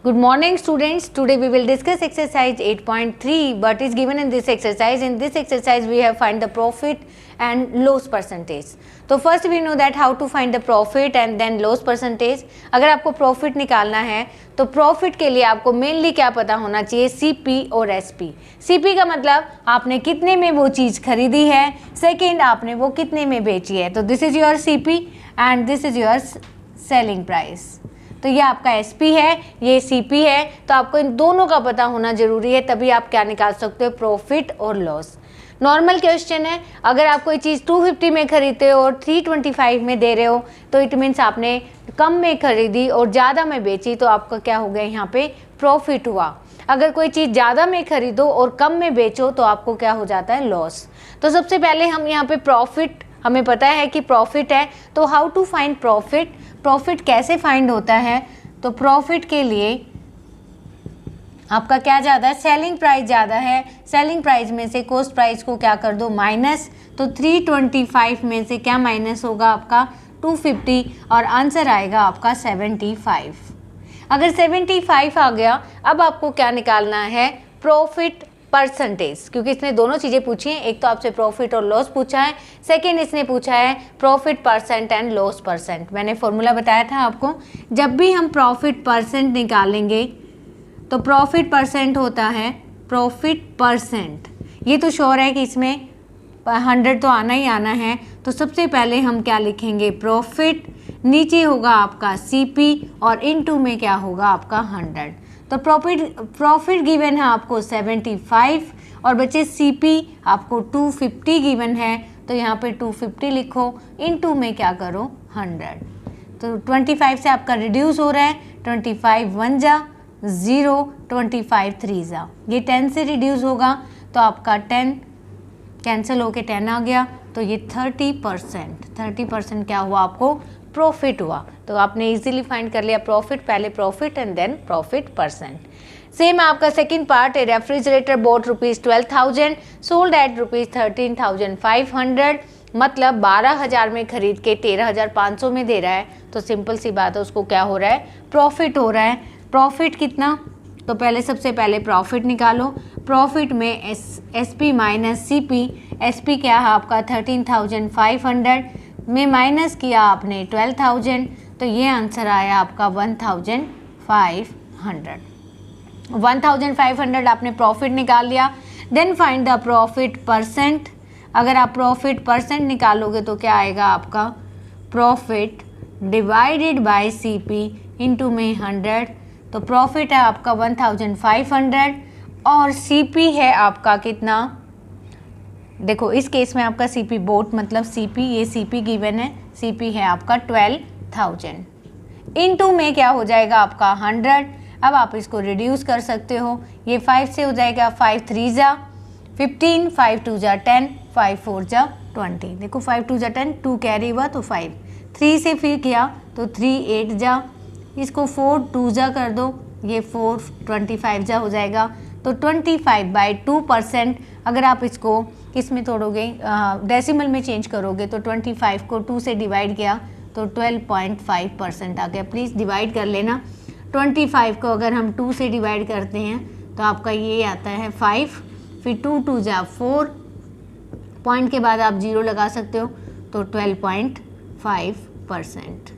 Good morning students. Today we will discuss exercise 8.3 but is given in this exercise. In this exercise we have find the profit and loss percentage. तो first we know that how to find the profit and then loss percentage. अगर आपको profit निकालना है तो profit के लिए आपको mainly क्या पता होना चाहिए, CP और SP. CP का मतलब आपने कितने में वो चीज़ खरीदी है, सेकेंड आपने वो कितने में बेची है. तो this is your CP and this is your selling price. तो ये आपका SP है, ये CP है. तो आपको इन दोनों का पता होना जरूरी है, तभी आप क्या निकाल सकते हो, प्रॉफिट और लॉस. नॉर्मल क्वेश्चन है, अगर आप कोई चीज़ 250 में खरीदते हो और 325 में दे रहे हो तो इट मीन्स आपने कम में खरीदी और ज़्यादा में बेची, तो आपका क्या हो गया, यहाँ पे प्रॉफिट हुआ. अगर कोई चीज़ ज़्यादा में खरीदो और कम में बेचो तो आपको क्या हो जाता है, लॉस. तो सबसे पहले हम यहाँ पे प्रॉफिट, हमें पता है कि प्रॉफिट है, तो how to find profit. Profit कैसे फाइंड होता है, तो प्रॉफिट के लिए आपका क्या ज़्यादा है, सेलिंग प्राइस ज़्यादा है. सेलिंग प्राइस में से कॉस्ट प्राइस को क्या कर दो, माइनस. तो 325 में से क्या माइनस होगा, आपका 250 और आंसर आएगा आपका 75. अगर 75 आ गया, अब आपको क्या निकालना है, प्रॉफिट परसेंटेज, क्योंकि इसने दोनों चीज़ें पूछी हैं. एक तो आपसे प्रॉफिट और लॉस पूछा है, सेकेंड इसने पूछा है profit percent and loss percent. मैंने फॉर्मूला बताया था आपको, जब भी हम प्रॉफिट परसेंट निकालेंगे तो प्रॉफिट परसेंट होता है प्रॉफिट परसेंट. ये तो श्योर है कि इसमें 100 तो आना ही आना है. तो सबसे पहले हम क्या लिखेंगे, प्रॉफिट, नीचे होगा आपका CP और इनटू में क्या होगा आपका 100. तो प्रॉफिट गिवन है आपको 75 और बचे CP आपको 250 गिवन है, तो यहाँ पे 250 लिखो, इनटू में क्या करो 100. तो 25 से आपका रिड्यूस हो रहा है, 25 1 जा 0, 25 3 जा, ये 10 से रिड्यूस होगा तो आपका 10 कैंसिल होके 10 आ गया, तो ये 30% क्या हुआ, आपको प्रॉफिट हुआ. तो आपने इजीली फाइंड कर लिया प्रॉफिट, पहले profit and then profit percent. Same आपका सेकंड पार्ट है, रेफ्रिजरेटर बोट ₹12,000 सोल्ड एट ₹13,500, मतलब 12,000 में खरीद के 13,500 में दे रहा है. तो सिंपल सी बात है, उसको क्या हो रहा है, प्रॉफिट हो रहा है. प्रॉफिट कितना, तो पहले सबसे पहले प्रॉफिट निकालो. प्रॉफिट में SP माइनस CP, SP क्या है आपका 13,500 में माइनस किया आपने 12,000, तो ये आंसर आया आपका 1,500. 1,500 आपने प्रॉफिट निकाल लिया. Then find the profit percent. अगर आप प्रॉफिट परसेंट निकालोगे तो क्या आएगा आपका, profit divided by CP into में 100. तो प्रॉफिट है आपका 1,500 और CP है आपका कितना, देखो इस केस में आपका CP बोट मतलब CP, ये CP गिवन है, CP है आपका 12,000, इनटू में क्या हो जाएगा आपका 100. अब आप इसको रिड्यूस कर सकते हो, ये 5 से हो जाएगा, 5 3 जा 15, 5 2 जा 10, 5 4 जा 20. देखो 5 2 जा 10, 2 कैरी हुआ तो 5, 3 से फिर किया तो 3 8 जा, इसको 4 2 जा कर दो, ये 4 25 जा हो जाएगा. तो 25/2%. अगर आप इसको किस में तोड़ोगे, डेसिमल में चेंज करोगे तो 25 को 2 से डिवाइड किया तो 12.5% आ गया. प्लीज़ डिवाइड कर लेना. 25 को अगर हम 2 से डिवाइड करते हैं तो आपका ये आता है 5, फिर 2 2 जा 4, पॉइंट के बाद आप 0 लगा सकते हो, तो 12.5%.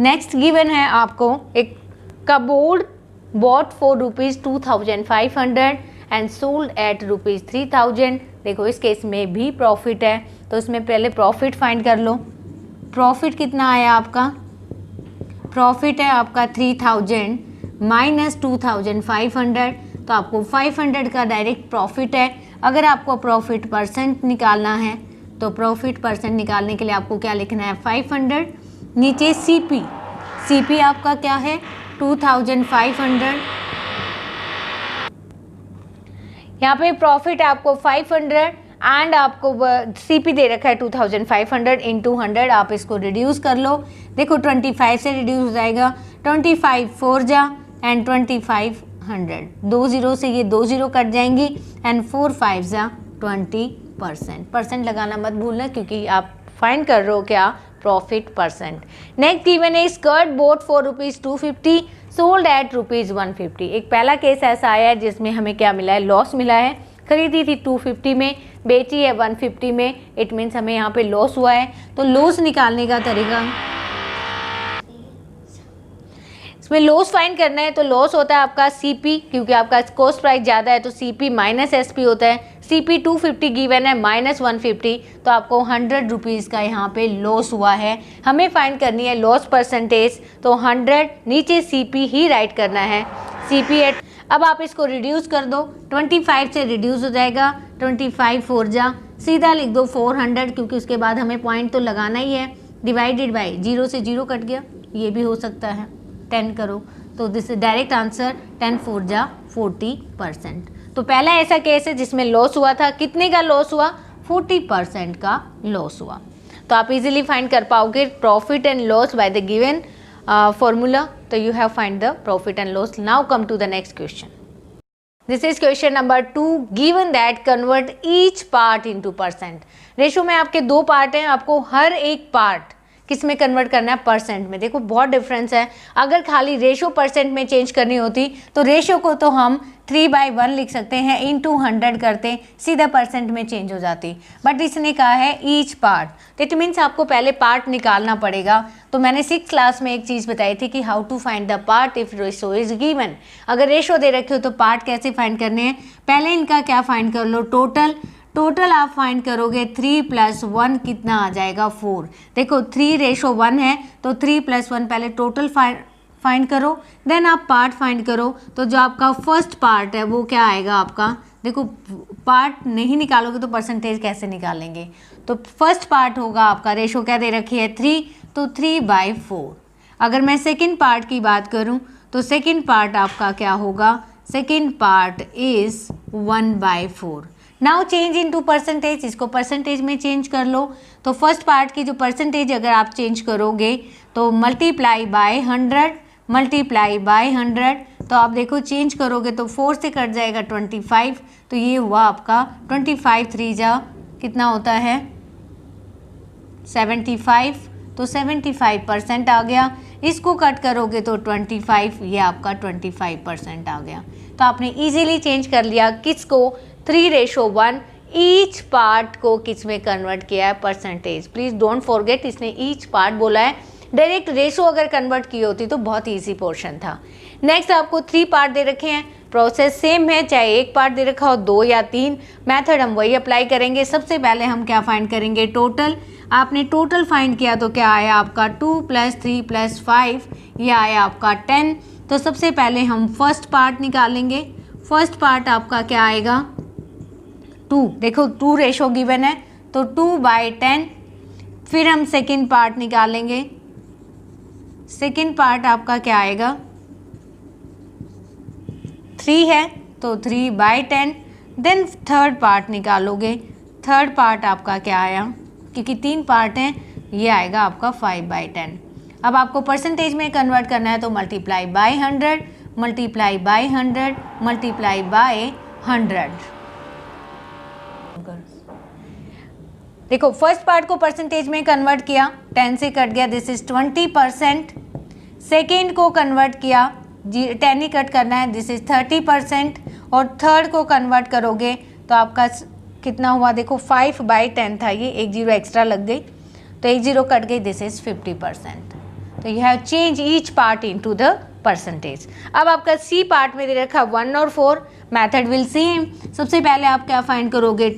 नेक्स्ट गिवन है आपको एक cupboard bought for ₹2,500 and sold at ₹3,000. देखो इस केस में भी प्रॉफिट है, तो इसमें पहले प्रॉफिट फाइंड कर लो. प्रॉफिट कितना आया आपका, प्रॉफिट है आपका 3,000 माइनस 2,500, तो आपको 500 का डायरेक्ट प्रॉफिट है. अगर आपको प्रॉफिट परसेंट निकालना है तो प्रॉफिट परसेंट निकालने के लिए आपको क्या लिखना है, 500, नीचे CP आपका क्या है 2,500, यहाँ पे प्रॉफिट है आपको 500 एंड आपको CP दे रखा है 2,500 इंटू 100. आप इसको रिड्यूस कर लो, देखो 25 से रिड्यूस हो जाएगा, 25 4 जा एंड 25 100, 2 0 से ये 2 0 कट जाएंगी एंड 4 5 जा 20%. परसेंट लगाना मत भूलना क्योंकि आप फाइंड कर रहे हो क्या, प्रॉफिट परसेंट. नेक्स्ट गिवन है skirt boat for ₹250 sold at ₹150। एक पहला केस ऐसा आया है जिसमें हमें क्या मिला है, लॉस मिला है। खरीदी थी 250 में, बेची है 150 में, इट मीन्स हमें यहाँ पे लॉस हुआ है। तो लॉस निकालने का तरीका, इसमें लॉस फाइंड करना है। तो लॉस होता है आपका CP, क्योंकि आपका कॉस्ट प्राइस ज़्यादा है तो CP माइनस SP होता है। CP 250 गिवन है माइनस 150, तो आपको 100 रुपीज़ का यहाँ पे लॉस हुआ है। हमें फाइंड करनी है लॉस परसेंटेज, तो 100 नीचे CP ही राइट करना है, CP एट। अब आप इसको रिड्यूस कर दो, 25 से रिड्यूस हो जाएगा, 25 4 जा, सीधा लिख दो 400, क्योंकि उसके बाद हमें पॉइंट तो लगाना ही है। डिवाइडेड बाई 0 से 0 कट गया, ये भी हो सकता है, 10 करो, तो दिस इज डायरेक्ट आंसर, 10 4 जा 40%। तो पहला ऐसा केस है जिसमें लॉस हुआ था। कितने का लॉस हुआ, 40% का लॉस हुआ। तो आप इजीली फाइंड कर पाओगे profit and loss by the given formula. So you have find the profit and loss. Now come to the next question. This is question number 2. Given that convert each part into percent. Ratio में आपके दो part हैं, आपको हर एक part किस में convert करना है, परसेंट में। देखो बहुत डिफरेंस है। अगर खाली रेशो परसेंट में चेंज करनी होती तो रेशो को तो हम 3/1 लिख सकते हैं, इनटू 100 करते सीधा परसेंट में चेंज हो जाती। बट इसने कहा है ईच पार्ट, इट मीन्स आपको पहले पार्ट निकालना पड़ेगा। तो मैंने 6th क्लास में एक चीज़ बताई थी कि how to find the part if ratio is given. अगर रेशो दे रखे हो तो पार्ट कैसे फाइंड करने हैं, पहले इनका क्या फाइंड कर लो, टोटल आप फाइंड करोगे 3 + 1 कितना आ जाएगा, 4। देखो 3:1 है तो 3 + 1 पहले टोटल फाइंड करो, देन आप पार्ट फाइंड करो। तो जो आपका फर्स्ट पार्ट है वो क्या आएगा आपका, देखो पार्ट नहीं निकालोगे तो परसेंटेज कैसे निकालेंगे। तो फर्स्ट पार्ट होगा आपका, रेशो क्या दे रखी है 3, तो 3/4। अगर मैं सेकेंड पार्ट की बात करूं तो सेकेंड पार्ट आपका क्या होगा, second part is 1/4। Now change into percentage, इसको परसेंटेज में चेंज कर लो। तो फर्स्ट पार्ट की जो परसेंटेज अगर आप चेंज करोगे तो मल्टीप्लाई बाय 100, तो आप देखो चेंज करोगे तो 4 से कट जाएगा 25, तो ये हुआ आपका 25 3 जा कितना होता है 75, तो 75% आ गया। इसको कट करोगे तो 25, ये आपका 25% आ गया। तो आपने इजीली चेंज कर लिया किसको, 3:1, ईच पार्ट को किस में कन्वर्ट किया है, परसेंटेज। प्लीज़ डोंट फॉरगेट, इसने ईच पार्ट बोला है। डायरेक्ट रेशो अगर कन्वर्ट की होती तो बहुत इजी पोर्शन था। नेक्स्ट आपको 3 पार्ट दे रखे हैं, प्रोसेस सेम है, चाहे एक पार्ट दे रखा हो 2 या 3, मेथड हम वही अप्लाई करेंगे। सबसे पहले हम क्या फाइंड करेंगे, टोटल। आपने टोटल फाइंड किया तो क्या आया आपका 2 + 3 + 5, ये आया आपका 10। तो सबसे पहले हम फर्स्ट पार्ट निकालेंगे। फर्स्ट पार्ट आपका क्या आएगा 2, देखो 2 रेशो गिवन है तो 2/10। फिर हम सेकेंड पार्ट निकालेंगे, सेकेंड पार्ट आपका क्या आएगा 3 है तो 3/10। देन थर्ड पार्ट निकालोगे, थर्ड पार्ट आपका क्या आया, क्योंकि 3 पार्ट हैं, ये आएगा आपका 5/10। अब आपको परसेंटेज में कन्वर्ट करना है तो multiply by 100, multiply by 100, multiply by 100। देखो फर्स्ट पार्ट को परसेंटेज में कन्वर्ट किया, 10 से कट गया, दिस इज 20%। सेकेंड को कन्वर्ट किया, 10 ही कट करना है, दिस इज 30%। और थर्ड को कन्वर्ट करोगे तो आपका कितना हुआ, देखो 5/10 था, ये एक 0 एक्स्ट्रा लग गई तो एक 0 कट गई, दिस इज 50%। तो you have change each part into the percentage. अब आपका सी पार्ट में दे रखा 1 और 4, मेथड विल सेम। सबसे पहले आप क्या फाइंड करोगे,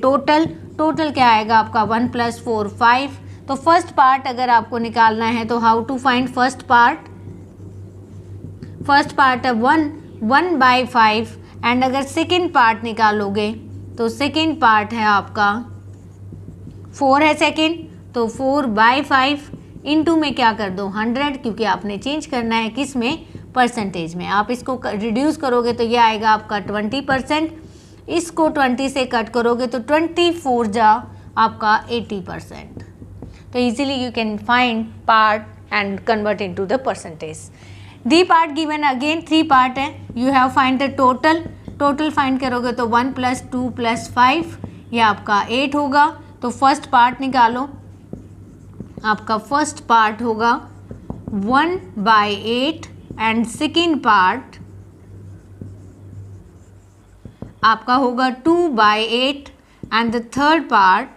टोटल क्या आएगा आपका 1 + 4 5। तो फर्स्ट पार्ट अगर आपको निकालना है तो how to find first part है 1/5। एंड अगर सेकेंड पार्ट निकालोगे तो सेकेंड पार्ट है आपका 4 है सेकेंड, तो 4/5 इनटू में क्या कर दो 100, क्योंकि आपने चेंज करना है किस में, परसेंटेज में। आप इसको रिड्यूस करोगे तो ये आएगा आपका 20%। इसको 20 से कट करोगे तो 24 जा आपका 80%। तो easily you can find part and convert into the percentage. The part given again 3 part है, you have find the total find करोगे तो 1 + 2 + 5, ये आपका 8 होगा। तो फर्स्ट पार्ट निकालो, आपका फर्स्ट पार्ट होगा 1/8 एंड सेकेंड पार्ट आपका होगा 2/8 एंड द थर्ड पार्ट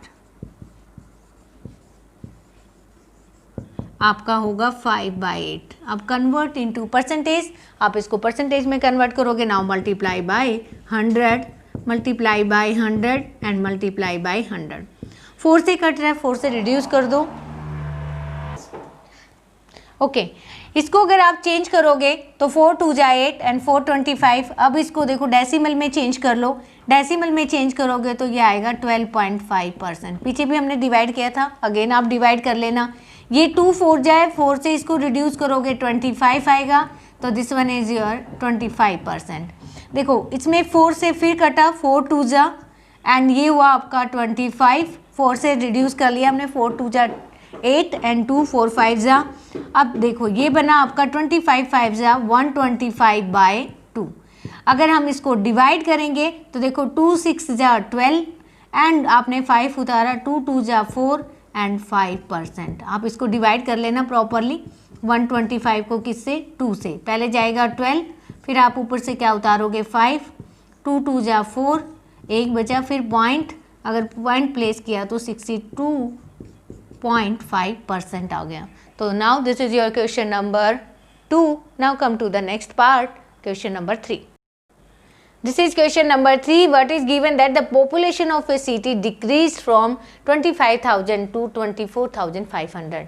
आपका होगा 5/8। अब कन्वर्ट इनटू परसेंटेज, आप इसको परसेंटेज में कन्वर्ट करोगे। Now multiply by 100, multiply by 100 and multiply by 100। 4 से कट रहा है, 4 से रिड्यूस कर दो। ओके इसको अगर आप चेंज करोगे तो 4 2 जा 8 एंड 4 25। अब इसको देखो डेसिमल में चेंज कर लो, डेसिमल में चेंज करोगे तो ये आएगा 12.5%। पीछे भी हमने डिवाइड किया था, अगेन आप डिवाइड कर लेना। ये 2 4 जाए, 4 से इसको रिड्यूस करोगे 25 आएगा, तो दिस वन इज योर 25%। देखो इसमें 4 से फिर कटा, 4 2 जा एंड ये हुआ आपका 25। 4 से रिड्यूस कर लिया हमने, 4 2 जा 8 एंड 2 4 5 जा। अब देखो ये बना आपका 25 5 जा 125/2। अगर हम इसको डिवाइड करेंगे तो देखो 2 6 जा 12 एंड आपने 5 उतारा, 2 2 जा 4 एंड 5%। आप इसको डिवाइड कर लेना प्रॉपरली। 125 को किससे? 2 से। पहले जाएगा 12, फिर आप ऊपर से क्या उतारोगे 5, 2 2 जा 4, एक बचा, फिर पॉइंट, अगर पॉइंट प्लेस किया तो 62.5% आ गया। तो now this is your question number 2। Now come to the next part, question number 3. This is question number 3. What is given that the population of a city decreased from 25,000 to 24,500.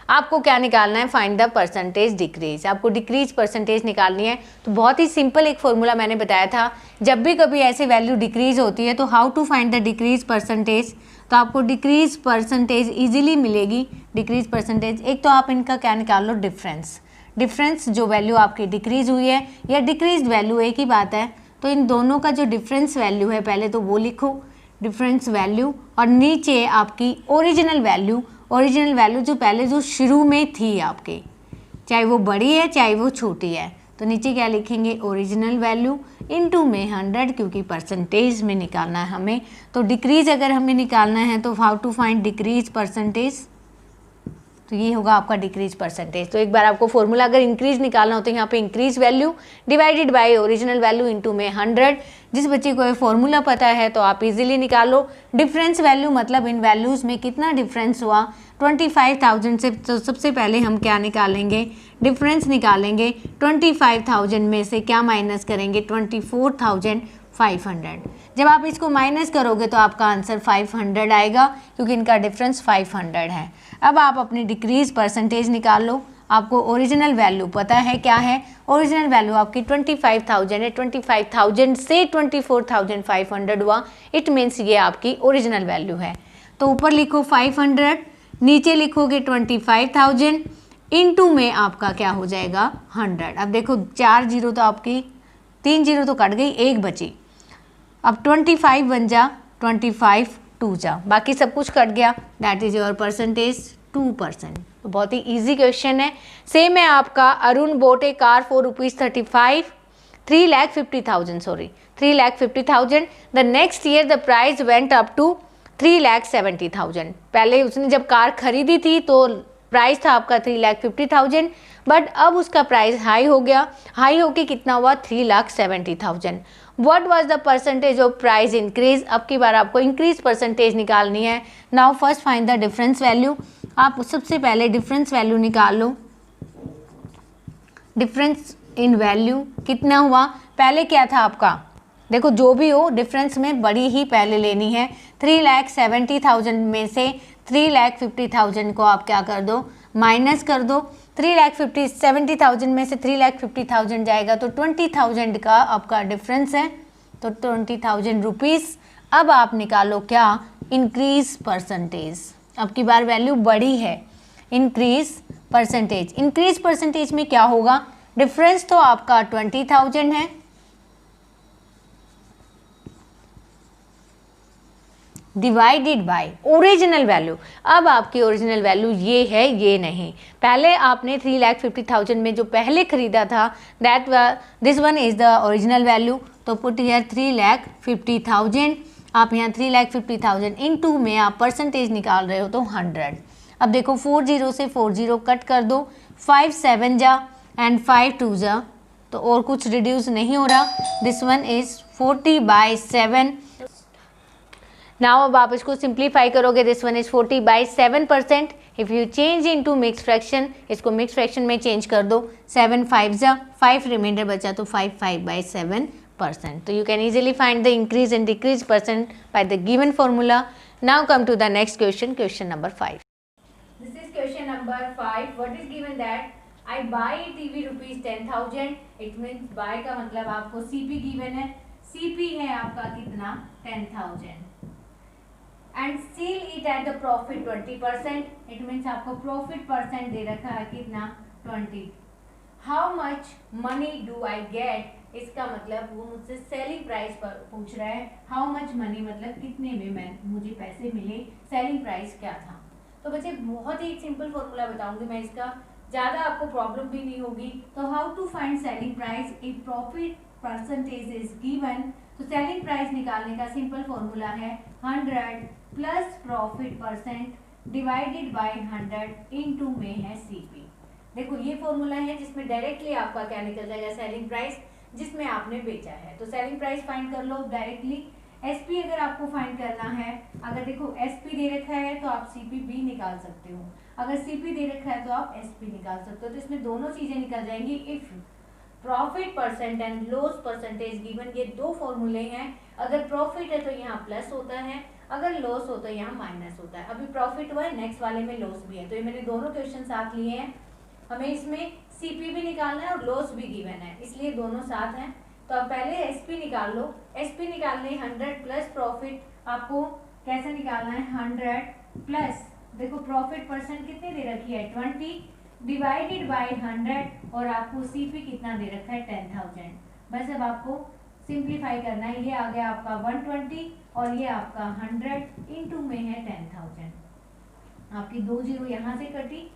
आपको क्या निकालना है? Find the percentage decrease. आपको decrease percentage निकालनी है। तो बहुत ही simple एक फॉर्मूला मैंने बताया था, जब भी कभी ऐसे वैल्यू डिक्रीज होती है तो how to find the decrease percentage. तो आपको डिक्रीज परसेंटेज इजीली मिलेगी। डिक्रीज परसेंटेज, एक तो आप इनका क्या निकाल लो, डिफरेंस। डिफरेंस जो वैल्यू आपकी डिक्रीज हुई है या डिक्रीज वैल्यू एक ही बात है, तो इन दोनों का जो डिफरेंस वैल्यू है पहले तो वो लिखो, डिफरेंस वैल्यू, और नीचे आपकी ओरिजिनल वैल्यू। ओरिजिनल वैल्यू जो पहले जो शुरू में थी आपके, चाहे वो बड़ी है चाहे वो छोटी है, तो नीचे क्या लिखेंगे, ओरिजिनल वैल्यू इनटू में 100, क्योंकि परसेंटेज में निकालना है हमें। तो डिक्रीज अगर हमें निकालना है तो how to find decrease percentage, तो ये होगा आपका डिक्रीज परसेंटेज। तो एक बार आपको फॉर्मूला अगर इंक्रीज निकालना हो तो यहाँ पे increase value divided by original value into में 100। जिस बच्चे को ये फॉर्मूला पता है तो आप इजीली निकालो। डिफरेंस वैल्यू मतलब इन वैल्यूज़ में कितना डिफरेंस हुआ 25,000 से। तो सबसे पहले हम क्या निकालेंगे, डिफरेंस निकालेंगे। 25,000 में से क्या माइनस करेंगे, 24,500। जब आप इसको माइनस करोगे तो आपका आंसर 500 आएगा, क्योंकि इनका डिफरेंस 500 है। अब आप अपनी डिक्रीज परसेंटेज निकाल लो। आपको ओरिजिनल वैल्यू पता है क्या है, ओरिजिनल वैल्यू आपकी 25,000 है। 25,000 से 24,500 हुआ, इट मीन्स ये आपकी ओरिजिनल वैल्यू है। तो ऊपर लिखो 500, नीचे लिखोगे 25,000, इनटू में आपका क्या हो जाएगा 100। अब देखो 4 जीरो तो आपकी, 3 जीरो तो कट गई, एक बची। अब 25 बन जा, 25 2 जा, बाकी सब कुछ कट गया। That is your percentage 2%। तो बहुत ही इजी क्वेश्चन है। सेम है आपका, Arun bought a car for ₹35, 3,50,000 sorry 3,50,000। The next year the price went up to 3,70,000। पहले उसने जब कार खरीदी थी तो प्राइस था आपका 3,50,000, बट अब उसका प्राइस हाई हो गया। हाई होके कितना हुआ, 3,70,000। What was the percentage of price increase. अब की बार आपको इंक्रीज परसेंटेज निकालनी है। Now first find the difference value. आप सबसे पहले डिफरेंस वैल्यू निकाल लो। डिफरेंस इन वैल्यू कितना हुआ, पहले क्या था आपका, देखो जो भी हो डिफरेंस में बड़ी ही पहले लेनी है। 3,70,000 में से 3,50,000 को आप क्या कर दो, माइनस कर दो। 3,70,000 में से 3,50,000 जाएगा तो 20,000 का आपका डिफरेंस है, तो 20,000 रुपीज़। अब आप निकालो क्या, इंक्रीज परसेंटेज। अब की बार वैल्यू बड़ी है, इंक्रीज परसेंटेज। इंक्रीज परसेंटेज में क्या होगा, डिफरेंस तो आपका 20,000 है, डिवाइडेड बाय ओरिजिनल वैल्यू। अब आपकी ओरिजिनल वैल्यू ये है, ये नहीं। पहले आपने 3,50,000 में जो पहले खरीदा था, that this one is the original value. तो पुट हियर 3,50,000। आप यहाँ 3,50,000 इनटू में आप परसेंटेज निकाल रहे हो तो 100। अब देखो 4 जीरो से 4 जीरो कट कर दो, 5 7 जा एंड 5 2 जा, तो और कुछ रिड्यूस नहीं हो रहा। This one is 40/7। नाउ अब आप इसको सिंप्लीफाई करोगे, this one is 40/7%। If you change into mix fraction, इसको मिक्स फ्रैक्शन में चेंज कर दो, 7 5 जा, 5 रिमाइंडर बचा तो 5/7%। तो you can easily find the increase and decrease percent by the given formula. Now come to the next question, question number 5। This is question number 5। What is given that I buy TV rupees 10,000। It means buy का मतलब आपको CP given है, CP है आपका कितना 10,000 and sell it at the profit 20%। It means आपको profit percent दे रखा है कितना 20। How much money do I get, इसका मतलब वो मुझसे सेलिंग प्राइस पर पूछ रहा है। हाउ मच मनी मतलब कितने में मुझे पैसे मिले, सेलिंग प्राइस क्या था। तो बच्चे बहुत ही एक सिंपल फॉर्मूला बताऊंगी मैं इसका, ज़्यादा आपको प्रॉब्लम भी नहीं होगी। तो how to find selling price if profit percentage is given. तो सेलिंग प्राइस निकालने का सिंपल फॉर्मूला है 100 plus profit percent divided by 100 into में है सीपी। देखो ये फॉर्मूला है जिसमें डायरेक्टली आपका क्या निकल जाएगा, सेलिंग प्राइस जिसमें आपने बेचा है। तो सेलिंग प्राइस फाइंड कर लो डायरेक्टली। एसपी अगर आपको फाइंड करना है, अगर देखो एसपी दे रखा है तो आप सीपी भी निकाल सकते हो, अगर सीपी दे रखा है तो आप एसपी निकाल सकते हो। तो इसमें दोनों चीजें निकल जाएंगी if profit percent and loss percentage given. ये दो फॉर्मूले हैं, अगर प्रॉफिट है तो यहाँ प्लस होता है, अगर लॉस हो तो यहाँ माइनस होता है। अभी प्रॉफिट हुआ है, नेक्स्ट वाले में लॉस भी है, तो ये मैंने दोनों क्वेश्चन साथ लिए हैं। हमें इसमें सीपी भी निकालना है और लॉस भी गिवन है, इसलिए दोनों साथ हैं। तो अब पहले एसपी निकाल लो। एसपी निकालने 100 प्लस प्रॉफिट, आपको कैसे निकालना है 100 प्लस, देखो प्रॉफिट परसेंट कितने दे रखी है 20 डिवाइडेड बाय 100 और आपको सीपी कितना दे रखा है 10,000। बस अब आपको सिंप्लीफाई करना है, ये आ गया आपका 120 और ये आपका 100 इनटू में है 10,000। आपकी 2 जीरो यहाँ से कटी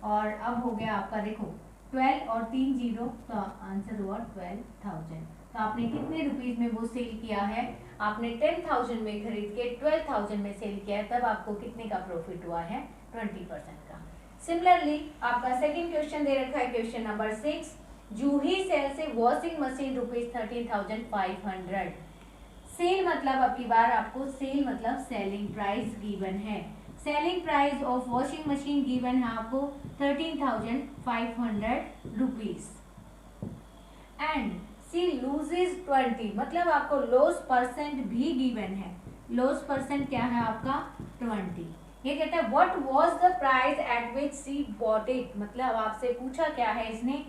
और अब हो गया आपका देखो 12 और 3 जीरो, तो आंसर हुआ 12,000। तो आपने कितने रुपीज में वो सेल किया है, आपने 10,000 में खरीद के 12,000 में सेल किया है, तब आपको कितने का प्रॉफिट हुआ है 20% का। सिमिलरली आपका सेकंड क्वेश्चन दे रखा है क्वेश्चन नंबर 6। जूही सेल से वॉशिंग मशीन रुपीज 13,500। सेल मतलब अब की बार आपको सेल मतलब सेलिंग प्राइस गिवन है। Selling price of washing machine given है आपको 13,500 रुपीज एंड सी लूजेज 20, मतलब आपको लॉस परसेंट भी गिवन है। लॉस परसेंट क्या है आपका 20। ये कहता है what was the price at which she bought it, मतलब आपसे पूछा क्या है इसने,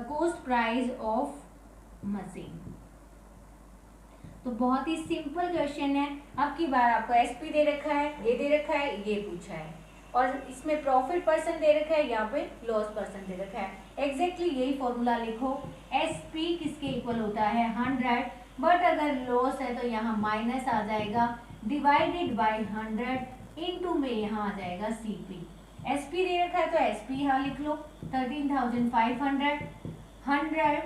कॉस्ट प्राइस ऑफ मशीन। तो बहुत ही सिंपल क्वेश्चन है। अब की बार आपको एसपी दे रखा है, ये दे रखा है, ये पूछा है और इसमें प्रॉफिट परसेंट दे रखा है, यहाँ पे लॉस परसेंट दे रखा है। एग्जैक्टली यही फॉर्मूला लिखो, एसपी किसके इक्वल होता है 100, बट अगर लॉस है तो यहाँ माइनस आ जाएगा डिवाइडेड बाय 100 इनटू में यहाँ आ जाएगा सीपी। एसपी दे रखा है तो एसपी यहाँ लिख लो 13,500, 100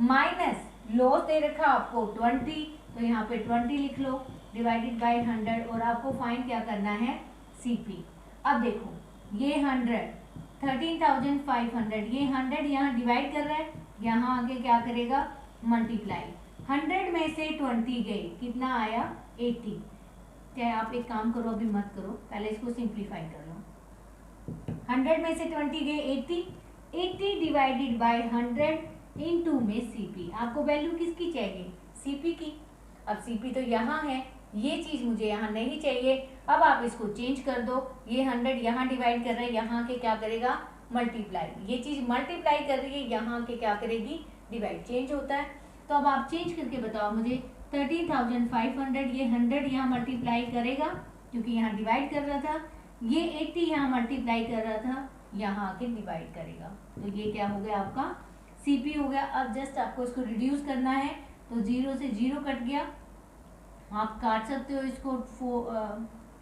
माइनस लॉस दे रखा आपको 20, तो यहाँ पे 20 लिख लो डिवाइडेड बाय 100 और आपको फाइंड क्या करना है सीपी। अब देखो ये 100 13,500, ये 100 यहाँ डिवाइड कर रहा है, यहाँ आगे क्या करेगा मल्टीप्लाई। 100 में से 20 गए, कितना आया 80। चाहे आप एक काम करो, अभी मत करो, पहले इसको सिंप्लीफाई कर लो। 100 में से 20 गए 80 डिवाइडेड बाय 100 इनटू में सीपी। आपको वैल्यू किसकी चाहिए सीपी की। अब सीपी तो यहाँ है, ये चीज मुझे यहाँ नहीं चाहिए। अब आप इसको चेंज कर दो, ये 100 यहाँ डिवाइड कर रहे हैं, यहाँ के क्या करेगा मल्टीप्लाई, ये चीज मल्टीप्लाई कर रही है, यहाँ के क्या करेगी डिवाइड, चेंज होता है। तो अब आप चेंज करके बताओ मुझे 13,500, ये 100 यहाँ मल्टीप्लाई करेगा क्योंकि यहाँ डिवाइड कर रहा था, ये 80 यहाँ मल्टीप्लाई कर रहा था, यहाँ आके डिवाइड करेगा, तो ये क्या हो गया आपका सीपी हो गया। अब जस्ट आपको इसको रिड्यूस करना है, तो 0 से 0 कट गया, आप काट सकते हो इसको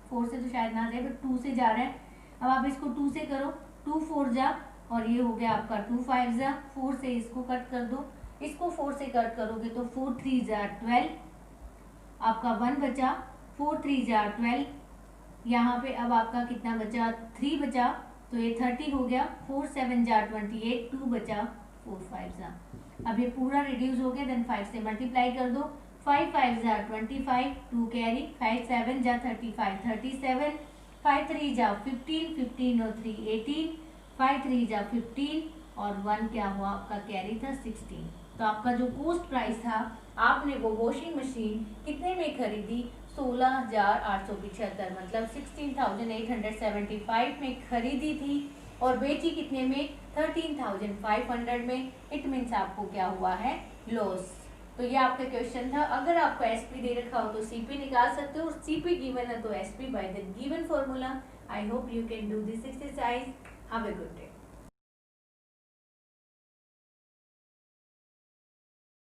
4 से तो शायद ना जाए, बट 2 से जा रहा है। अब आप इसको 2 से करो, 2 4 जा और ये हो गया आपका 2 5 जा, 4 से इसको कट कर दो, इसको 4 से कट करोगे तो 4 3 जा 12, आपका 1 बचा, 4 3 जा 12, यहाँ पे अब आपका कितना बचा 3 बचा, तो ये 30 हो गया, 4 7 जा 28, 2 बचा, 4 5 जा। अब ये पूरा रिड्यूस हो गया, देन 5 से मल्टीप्लाई कर दो, 5 5 जा 25, 2 कैरी, 5 7 जा 35, 37, 5 3 जा 15, 15 और 3 18, 5 3 जा 15 और 1 क्या हुआ आपका कैरी था 16। तो आपका जो कॉस्ट प्राइस था, आपने वो वॉशिंग मशीन कितने में खरीदी? 16,875, मतलब 16,875 में खरीदी थी और बेची कितने में? 13,500 में। इट मीन्स आपको क्या हुआ है? लॉस। तो ये आपका क्वेश्चन था। अगर आपको एसपी दे रखा हो तो सीपी निकाल सकते हो, सीपी गिवन है तो SP bye the given formula. I hope you can do this exercise. Have a good day.